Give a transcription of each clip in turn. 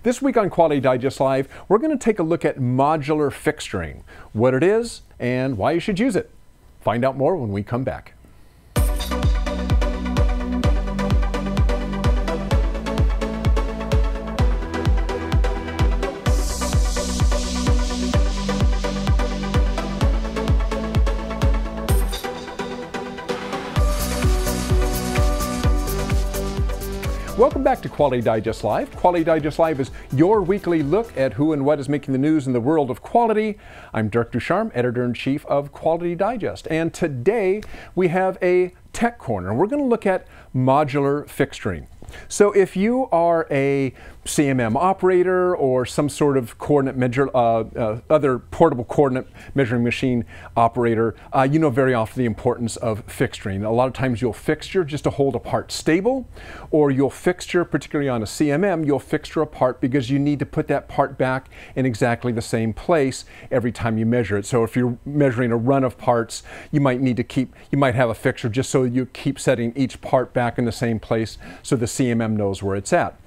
This week on Quality Digest Live, we're going to take a look at modular fixturing, what it is and why you should use it. Find out more when we come back. Welcome back to Quality Digest Live. Quality Digest Live is your weekly look at who and what is making the news in the world of quality. I'm Dirk Ducharme, Editor-in-Chief of Quality Digest, and today we have a Tech Corner. We're going to look at modular fixturing. So if you are a CMM operator or some sort of coordinate measure, other portable coordinate measuring machine operator, you know very often the importance of fixturing. A lot of times you'll fixture just to hold a part stable, or you'll fixture, particularly on a CMM, you'll fixture a part because you need to put that part back in exactly the same place every time you measure it. So if you're measuring a run of parts, you might have a fixture just so you keep setting each part back in the same place so the CMM knows where it's at.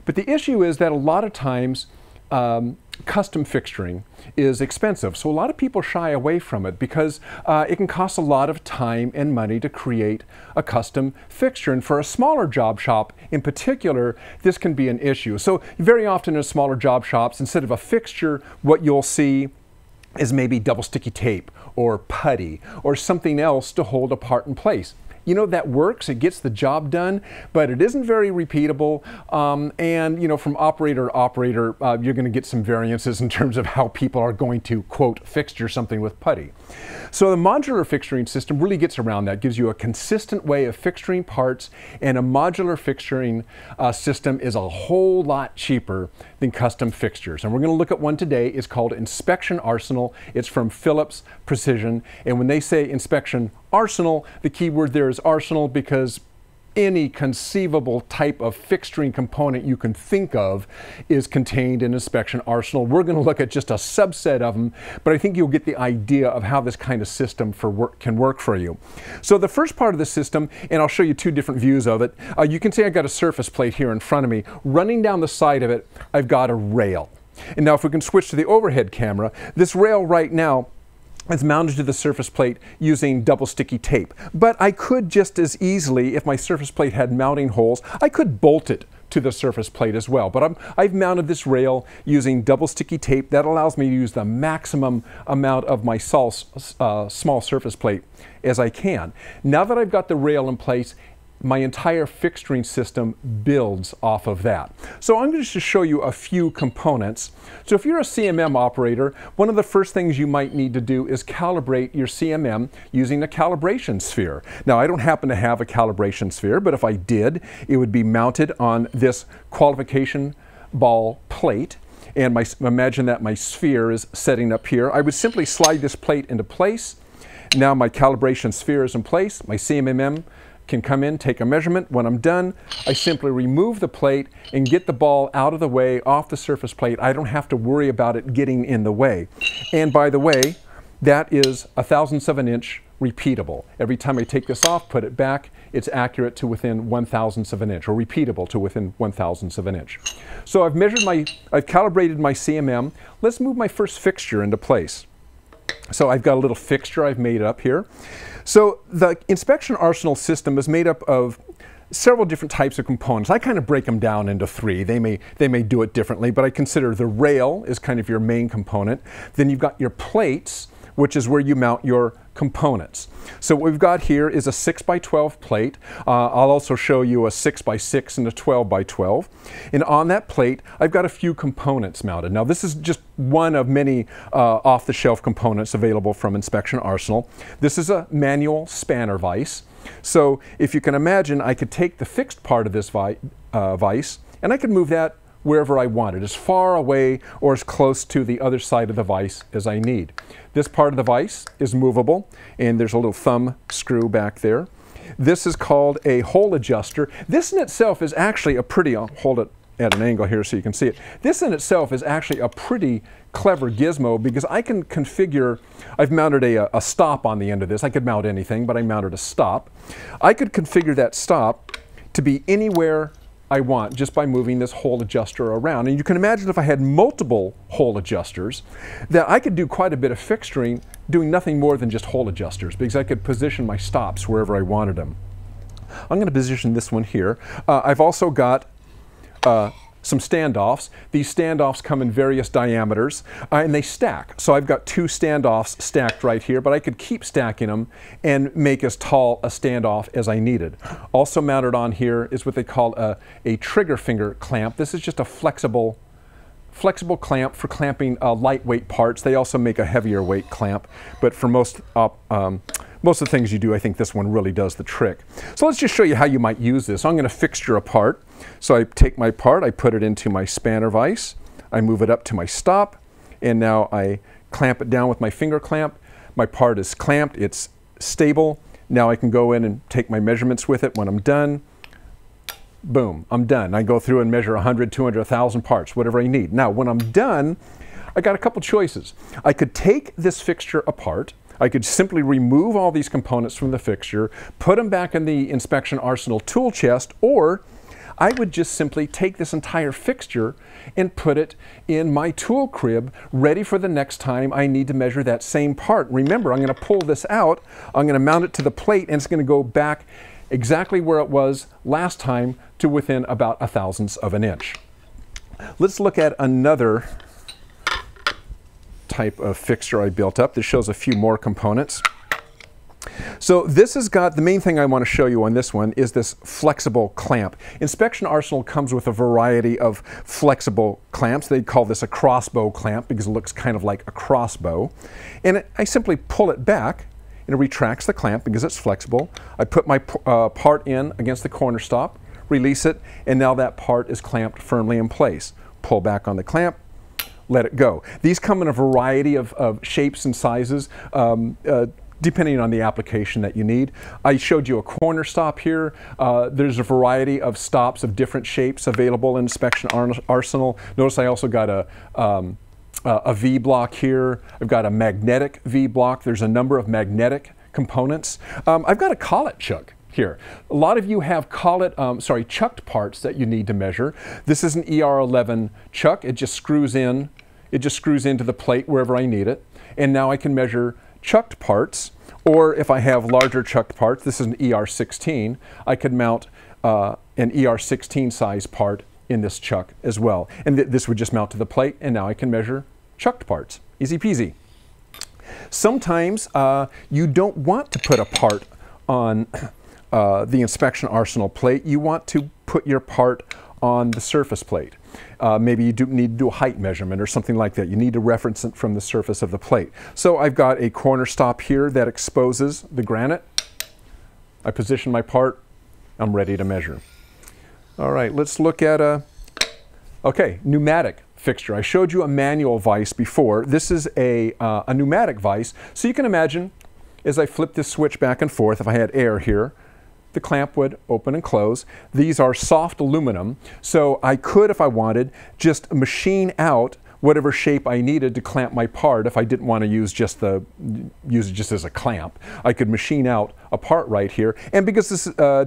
But the issue is that a lot of times custom fixturing is expensive. So a lot of people shy away from it because it can cost a lot of time and money to create a custom fixture. And for a smaller job shop in particular, this can be an issue. So very often in smaller job shops, instead of a fixture, what you'll see is maybe double sticky tape or putty or something else to hold a part in place. You know, that works, it gets the job done, but it isn't very repeatable. And you know, from operator to operator, you're going to get some variances in terms of how people are going to, quote, fixture something with putty. So the modular fixturing system really gets around that, gives you a consistent way of fixturing parts, and a modular fixturing system is a whole lot cheaper than custom fixtures. And we're going to look at one today. It's called Inspection Arsenal. It's from Phillips Precision. And when they say Inspection Arsenal, the key word there is arsenal because any conceivable type of fixturing component you can think of is contained in Inspection Arsenal. We're going to look at just a subset of them, but I think you'll get the idea of how this kind of system can work for you. So the first part of the system, and I'll show you two different views of it. You can see I've got a surface plate here in front of me. Running down the side of it, I've got a rail. And now if we can switch to the overhead camera, this rail right now is mounted to the surface plate using double sticky tape. But I could just as easily, if my surface plate had mounting holes, I could bolt it to the surface plate as well. But I've mounted this rail using double sticky tape. That allows me to use the maximum amount of my small surface plate as I can. Now that I've got the rail in place, my entire fixturing system builds off of that. So I'm going to just show you a few components. So if you're a CMM operator, one of the first things you might need to do is calibrate your CMM using a calibration sphere. Now I don't happen to have a calibration sphere, but if I did, it would be mounted on this qualification ball plate. And imagine that my sphere is setting up here. I would simply slide this plate into place. Now my calibration sphere is in place. My CMM can come in, take a measurement. When I'm done, I simply remove the plate and get the ball out of the way, off the surface plate. I don't have to worry about it getting in the way. And by the way, that is a 1/1000 of an inch repeatable. Every time I take this off, put it back, it's accurate to within 1/1000 of an inch, or repeatable to within 1/1000 of an inch. So I've calibrated my CMM. Let's move my first fixture into place. So I've got a little fixture I've made up here. So the Inspection Arsenal system is made up of several different types of components. I kind of break them down into three. They may do it differently, but I consider the rail is kind of your main component. Then you've got your plates, which is where you mount your components. So what we've got here is a 6x12 plate. I'll also show you a 6x6 and a 12x12. And on that plate, I've got a few components mounted. Now this is just one of many off-the-shelf components available from Inspection Arsenal. This is a manual spanner vise. So if you can imagine, I could take the fixed part of this vise and I could move that wherever I wanted, as far away or as close to the other side of the vise as I need. This part of the vise is movable, and there's a little thumb screw back there. This is called a hole adjuster. This in itself is actually a pretty, I'll hold it at an angle here so you can see it. This in itself is actually a pretty clever gizmo because I can configure, I've mounted a stop on the end of this. I could mount anything, but I mounted a stop. I could configure that stop to be anywhere I want just by moving this hole adjuster around. And you can imagine if I had multiple hole adjusters, that I could do quite a bit of fixturing doing nothing more than just hole adjusters, because I could position my stops wherever I wanted them. I'm going to position this one here. I've also got some standoffs. These standoffs come in various diameters and they stack. So I've got 2 standoffs stacked right here, but I could keep stacking them and make as tall a standoff as I needed. Also mounted on here is what they call a trigger finger clamp. This is just a flexible clamp for clamping lightweight parts. They also make a heavier weight clamp, but for most of the things you do, I think this one really does the trick. So let's just show you how you might use this. I'm going to fixture a part. So I take my part, I put it into my spanner vise, I move it up to my stop, and now I clamp it down with my finger clamp. My part is clamped, it's stable. Now I can go in and take my measurements with it. When I'm done, boom, I'm done. I go through and measure 100, 200, 1,000 parts, whatever I need. Now, when I'm done, I got a couple choices. I could take this fixture apart. I could simply remove all these components from the fixture, put them back in the inspection arsenal tool chest, or I would just simply take this entire fixture and put it in my tool crib, ready for the next time I need to measure that same part. Remember, I'm going to pull this out, I'm going to mount it to the plate, and it's going to go back exactly where it was last time to within about 1/1000th of an inch. Let's look at another type of fixture I built up. This shows a few more components. So this has got, the main thing I want to show you on this one is this flexible clamp. Inspection Arsenal comes with a variety of flexible clamps. They call this a crossbow clamp because it looks kind of like a crossbow. And I simply pull it back and it retracts the clamp because it's flexible. I put my part in against the corner stop, release it, and now that part is clamped firmly in place. Pull back on the clamp, let it go. These come in a variety of shapes and sizes, depending on the application that you need. I showed you a corner stop here. There's a variety of stops of different shapes available in Inspection Arsenal. Notice I also got a V block here. I've got a magnetic V block. There's a number of magnetic components. I've got a collet chuck here. A lot of you have chucked parts that you need to measure. This is an ER11 chuck. It just screws in. It just screws into the plate wherever I need it. And now I can measure chucked parts, or if I have larger chucked parts, this is an ER16, I could mount an ER16 size part in this chuck as well. And this would just mount to the plate, and now I can measure chucked parts. Easy peasy. Sometimes you don't want to put a part on the Inspection Arsenal plate. You want to put your part on the surface plate. Maybe you need to do a height measurement or something like that. You need to reference it from the surface of the plate. So I've got a corner stop here that exposes the granite. I position my part. I'm ready to measure. All right, let's look at okay, pneumatic fixture. I showed you a manual vise before. This is a pneumatic vise. So you can imagine as I flip this switch back and forth, if I had air here, the clamp would open and close. These are soft aluminum, so I could, if I wanted, just machine out whatever shape I needed to clamp my part. If I didn't want to use it just as a clamp, I could machine out a part right here. And because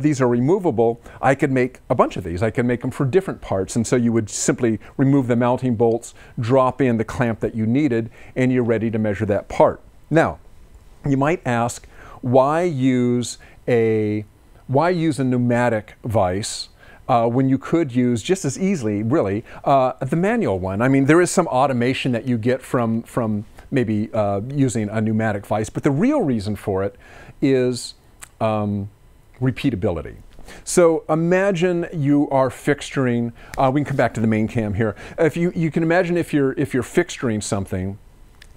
these are removable, I could make a bunch of these. I can make them for different parts, and so you would simply remove the mounting bolts, drop in the clamp that you needed, and you're ready to measure that part. Now, you might ask, why use a pneumatic vise when you could use just as easily, really, the manual one? I mean, there is some automation that you get from maybe using a pneumatic vise, but the real reason for it is repeatability. So imagine you are fixturing, we can come back to the main cam here. If you can imagine if you're fixturing something,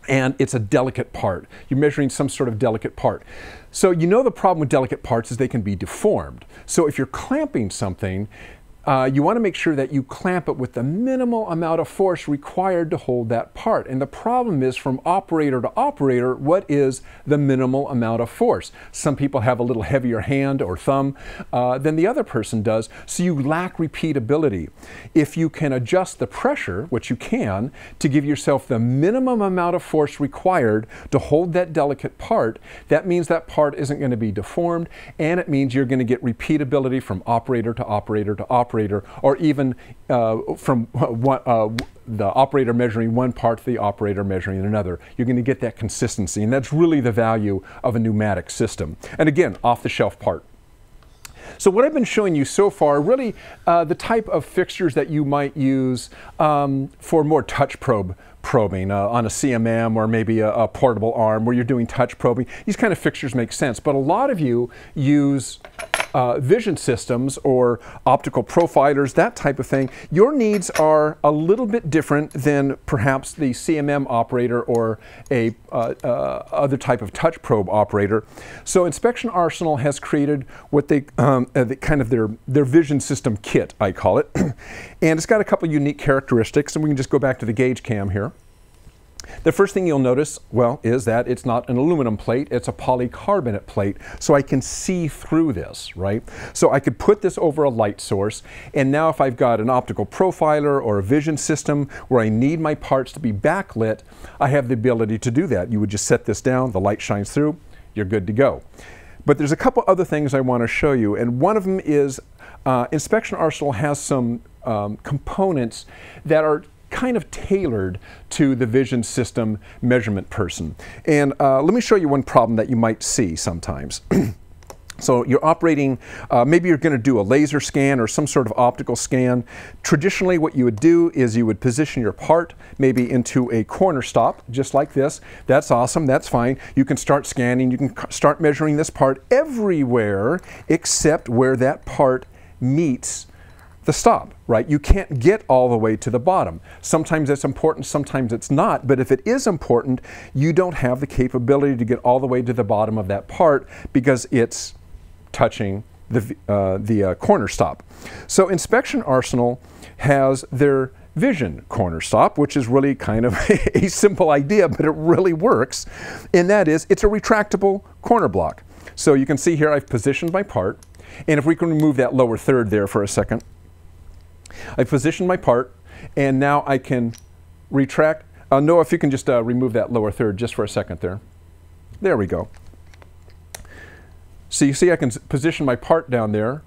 and it's a delicate part. You're measuring some sort of delicate part. So you know the problem with delicate parts is they can be deformed. So if you're clamping something, you want to make sure that you clamp it with the minimal amount of force required to hold that part. And the problem is, from operator to operator, what is the minimal amount of force? Some people have a little heavier hand or thumb than the other person does, so you lack repeatability. If you can adjust the pressure, which you can, to give yourself the minimum amount of force required to hold that delicate part, that means that part isn't going to be deformed, and it means you're going to get repeatability from operator to operator to operator. operator, or even from the operator measuring one part to the operator measuring another. You're going to get that consistency, and that's really the value of a pneumatic system. And again, off-the-shelf part. So what I've been showing you so far, really the type of fixtures that you might use for more touch probing on a CMM, or maybe a portable arm where you're doing touch probing. These kind of fixtures make sense, but a lot of you use vision systems or optical profilers, that type of thing. Your needs are a little bit different than perhaps the CMM operator or a other type of touch probe operator. So Inspection Arsenal has created what they kind of their vision system kit, I call it, and it's got a couple unique characteristics, and we can just go back to the gauge cam here. The first thing you'll notice, well, is that it's not an aluminum plate, it's a polycarbonate plate, so I can see through this, right? So I could put this over a light source, and now if I've got an optical profiler or a vision system where I need my parts to be backlit, I have the ability to do that. You would just set this down, the light shines through, you're good to go. But there's a couple other things I want to show you, and one of them is Inspection Arsenal has some components that are kind of tailored to the vision system measurement person. And let me show you one problem that you might see sometimes. So you're operating, maybe you're going to do a laser scan or some sort of optical scan. Traditionally what you would do is you would position your part maybe into a corner stop, just like this. That's awesome, that's fine. You can start scanning, you can start measuring this part everywhere except where that part meets the stop, right? You can't get all the way to the bottom. Sometimes it's important, sometimes it's not, but if it is important, you don't have the capability to get all the way to the bottom of that part because it's touching the corner stop. So Inspection Arsenal has their vision corner stop, which is really kind of a simple idea, but it really works, and that is it's a retractable corner block. So you can see here I've positioned my part, and if we can remove that lower third there for a second, I've positioned my part, and now I can retract. Noah, if you can just remove that lower third just for a second there. There we go. So you see I can position my part down there,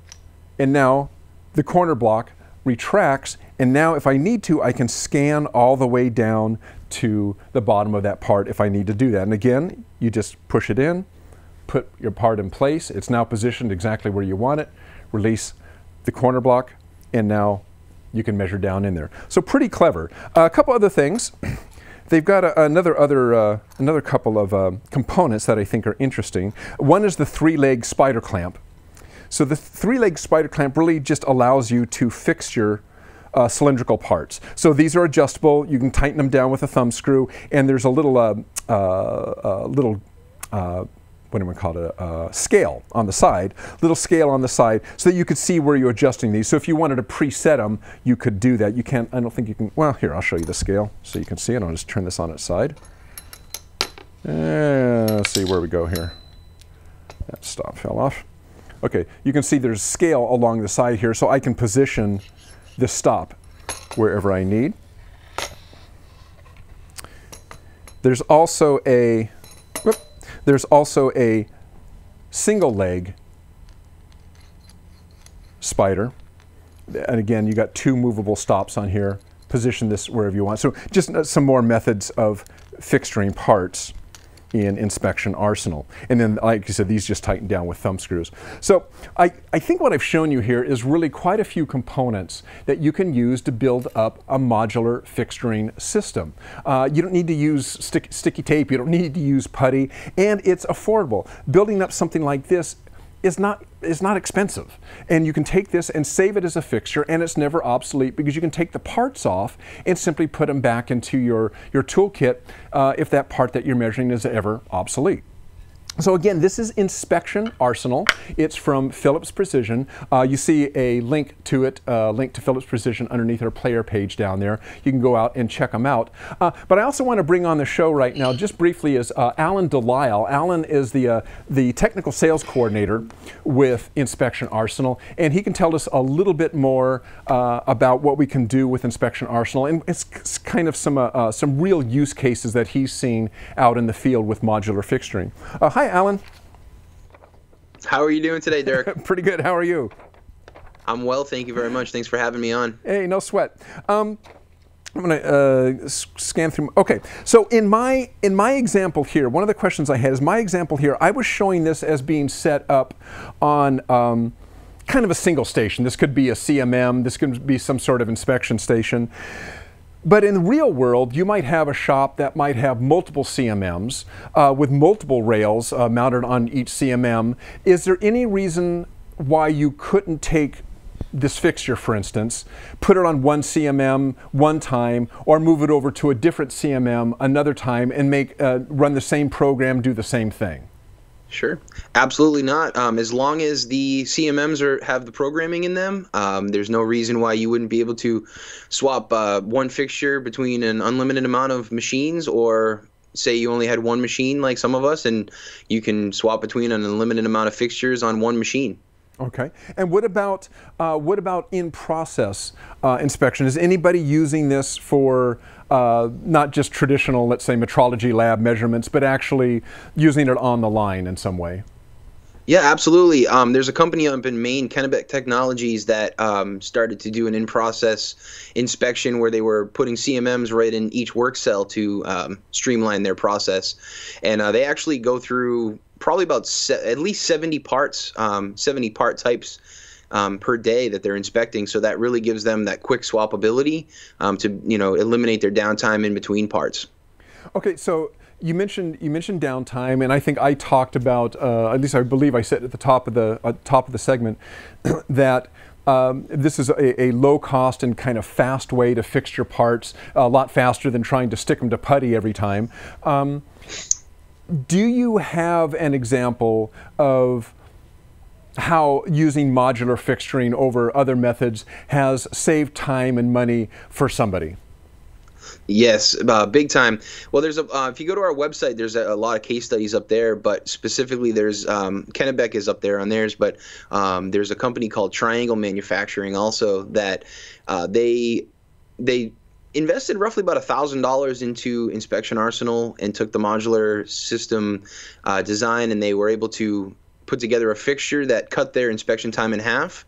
and now the corner block retracts, and now if I need to, I can scan all the way down to the bottom of that part if I need to do that. And again, you just push it in, put your part in place. It's now positioned exactly where you want it. Release the corner block, and now you can measure down in there. So pretty clever. A couple other things. They've got another couple of components that I think are interesting. One is the three-leg spider clamp. So the three-leg spider clamp really just allows you to fix your cylindrical parts. So these are adjustable. You can tighten them down with a thumb screw, and there's a little what do we call it, scale on the side, little scale on the side, so that you could see where you're adjusting these. So if you wanted to preset them, you could do that. You can't, I don't think you can, well, here, I'll show you the scale so you can see it. I'll just turn this on its side. And let's see where we go here. That stop fell off. Okay, you can see there's scale along the side here, so I can position the stop wherever I need. There's also a single leg spider, and again you got two movable stops on here. Position this wherever you want. So just some more methods of fixturing parts in Inspection Arsenal. And then, like you said, these just tighten down with thumb screws. So I think what I've shown you here is really quite a few components that you can use to build up a modular fixturing system. You don't need to use sticky tape, you don't need to use putty, and it's affordable. Building up something like this is not expensive, and you can take this and save it as a fixture, and it's never obsolete because you can take the parts off and simply put them back into your toolkit if that part that you're measuring is ever obsolete. So again, this is Inspection Arsenal. It's from Phillips Precision. You see a link to it, link to Phillips Precision underneath our player page down there. You can go out and check them out. But I also want to bring on the show right now, just briefly, is Alan Delisle. Alan is the technical sales coordinator with Inspection Arsenal, and he can tell us a little bit more about what we can do with Inspection Arsenal, and it's kind of some real use cases that he's seen out in the field with modular fixturing. Hi, Alan. How are you doing today, Dirk? Pretty good. How are you? I'm well, thank you very much. Thanks for having me on. Hey, no sweat. I'm going to scan through. Okay, so in my example here, one of the questions I had is my example here. I was showing this as being set up on kind of a single station. This could be a CMM. This could be some sort of inspection station. But in the real world, you might have a shop that might have multiple CMMs with multiple rails mounted on each CMM. Is there any reason why you couldn't take this fixture, for instance, put it on one CMM one time, or move it over to a different CMM another time and run the same program, do the same thing? Sure, absolutely not. As long as the CMMs have the programming in them, there's no reason why you wouldn't be able to swap one fixture between an unlimited amount of machines, or say you only had one machine like some of us, and you can swap between an unlimited amount of fixtures on one machine. Okay. And what about in-process inspection? Is anybody using this for not just traditional, let's say, metrology lab measurements, but actually using it on the line in some way? Yeah, absolutely. There's a company up in Maine, Kennebec Technologies, that started to do an in-process inspection where they were putting CMMs right in each work cell to streamline their process. And they actually go through probably about at least 70 parts, 70 part types per day that they're inspecting. So that really gives them that quick swappability to eliminate their downtime in between parts. Okay, so you mentioned downtime, and I think I talked about, at least I believe I said at the top of the segment, that this is a low cost and kind of fast way to fix your parts, a lot faster than trying to stick them to putty every time. Do you have an example of how using modular fixturing over other methods has saved time and money for somebody? Yes, big time. Well, there's if you go to our website, there's a lot of case studies up there, but specifically there's Kennebec is up there on theirs, but there's a company called Triangle Manufacturing also that they invested roughly about $1,000 into Inspection Arsenal and took the modular system design, and they were able to put together a fixture that cut their inspection time in half.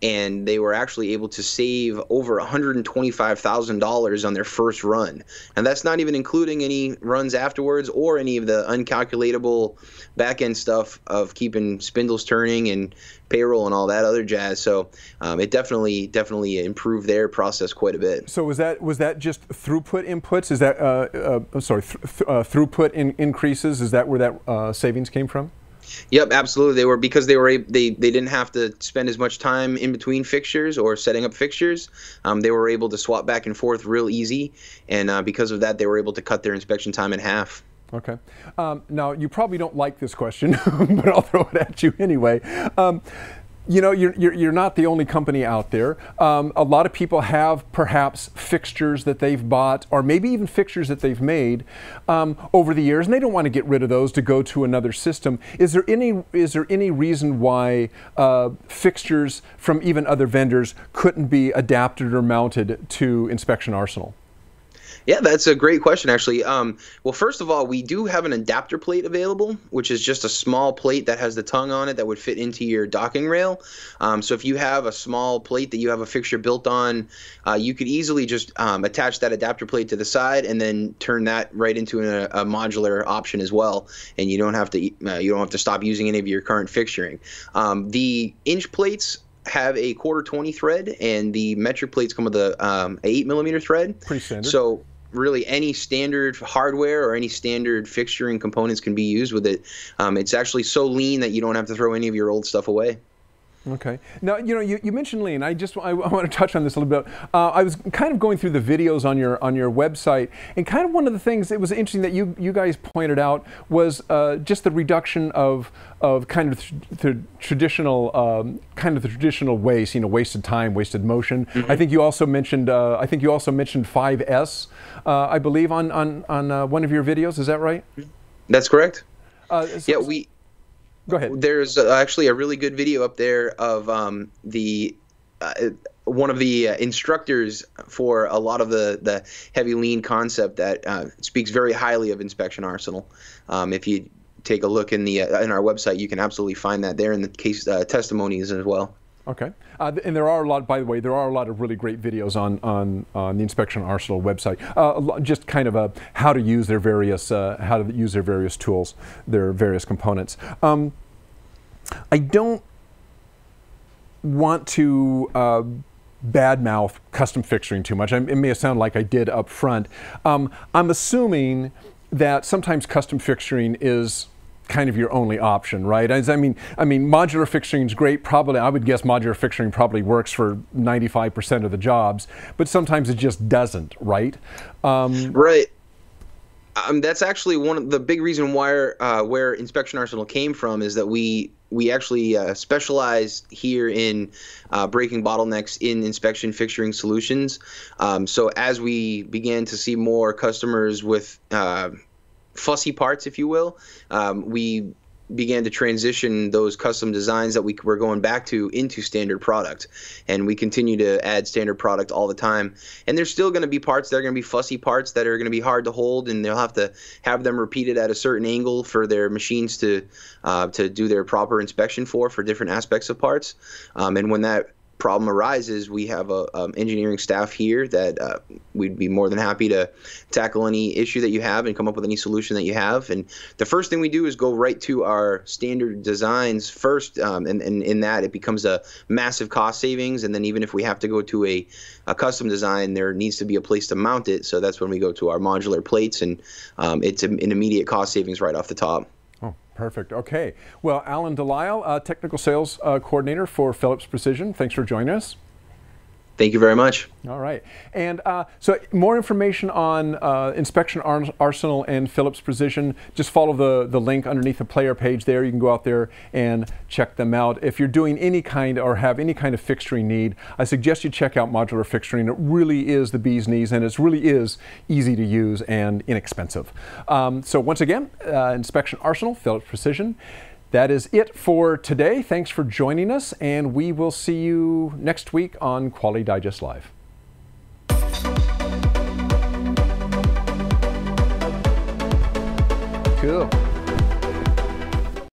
And they were actually able to save over $125,000 on their first run. And that's not even including any runs afterwards or any of the uncalculatable back-end stuff of keeping spindles turning and payroll and all that other jazz. So it definitely improved their process quite a bit. So was that just throughput inputs? Is that throughput increases? Is that where that savings came from? Yep, absolutely. Because they didn't have to spend as much time in between fixtures or setting up fixtures. They were able to swap back and forth real easy, and because of that, they were able to cut their inspection time in half. Okay. Now you probably don't like this question, but I'll throw it at you anyway. You know, you're not the only company out there. A lot of people have perhaps fixtures that they've bought, or maybe even fixtures that they've made over the years, and they don't want to get rid of those to go to another system. Is there any reason why fixtures from even other vendors couldn't be adapted or mounted to Inspection Arsenal? Yeah, that's a great question, actually. Well, first of all, we do have an adapter plate available, which is just a small plate that has the tongue on it that would fit into your docking rail. So if you have a small plate that you have a fixture built on, you could easily just attach that adapter plate to the side and then turn that right into a modular option as well. And you don't have to stop using any of your current fixturing. The inch plates have a 1/4-20 thread, and the metric plates come with a 8mm thread. Pretty standard. So really any standard hardware or any standard fixturing components can be used with it. It's actually so lean that you don't have to throw any of your old stuff away. Okay. Now, you mentioned lean. I want to touch on this a little bit. I was kind of going through the videos on your website, and kind of one of the things that was interesting that you guys pointed out was just the reduction of kind of the traditional waste, wasted time, wasted motion. Mm-hmm. I think you also mentioned 5S, I believe on one of your videos. Is that right? That's correct. Yeah, Go ahead. There's actually a really good video up there of one of the instructors for a lot of the heavy lean concept that speaks very highly of Inspection Arsenal. If you take a look in our website, you can absolutely find that there in the case testimonies as well. Okay, and there are a lot. By the way, there are a lot of really great videos on the Inspection Arsenal website. Just kind of how to use their various tools, their various components. I don't want to badmouth custom fixturing too much. It may sound like I did up front. I'm assuming that sometimes custom fixturing is kind of your only option, right? I mean, modular fixturing is great. Probably, I would guess modular fixturing probably works for 95% of the jobs, but sometimes it just doesn't, right? Right. That's actually one of the big reason why where Inspection Arsenal came from is that we actually specialize here in breaking bottlenecks in inspection fixturing solutions. So as we began to see more customers with fussy parts, if you will, we began to transition those custom designs that we were going back to into standard product, and we continue to add standard product all the time. And there's still going to be parts that are going to be fussy parts that are going to be hard to hold, and they'll have to have them repeated at a certain angle for their machines to do their proper inspection for different aspects of parts. And when that problem arises, we have a engineering staff here that we'd be more than happy to tackle any issue that you have and come up with any solution that you have. And the first thing we do is go right to our standard designs first, and in that it becomes a massive cost savings. And then even if we have to go to a custom design, there needs to be a place to mount it. So that's when we go to our modular plates, and it's an immediate cost savings right off the top. Perfect. Okay. Well, Alan Delisle, Technical Sales Coordinator for Phillips Precision. Thanks for joining us. Thank you very much. All right. And so more information on Inspection Arsenal and Phillips Precision, just follow the link underneath the player page there. You can go out there and check them out. If you're doing any kind or have any kind of fixturing need, I suggest you check out modular fixturing. It really is the bee's knees, and it really is easy to use and inexpensive. So once again, Inspection Arsenal, Phillips Precision. That is it for today. Thanks for joining us, and we will see you next week on Quality Digest Live.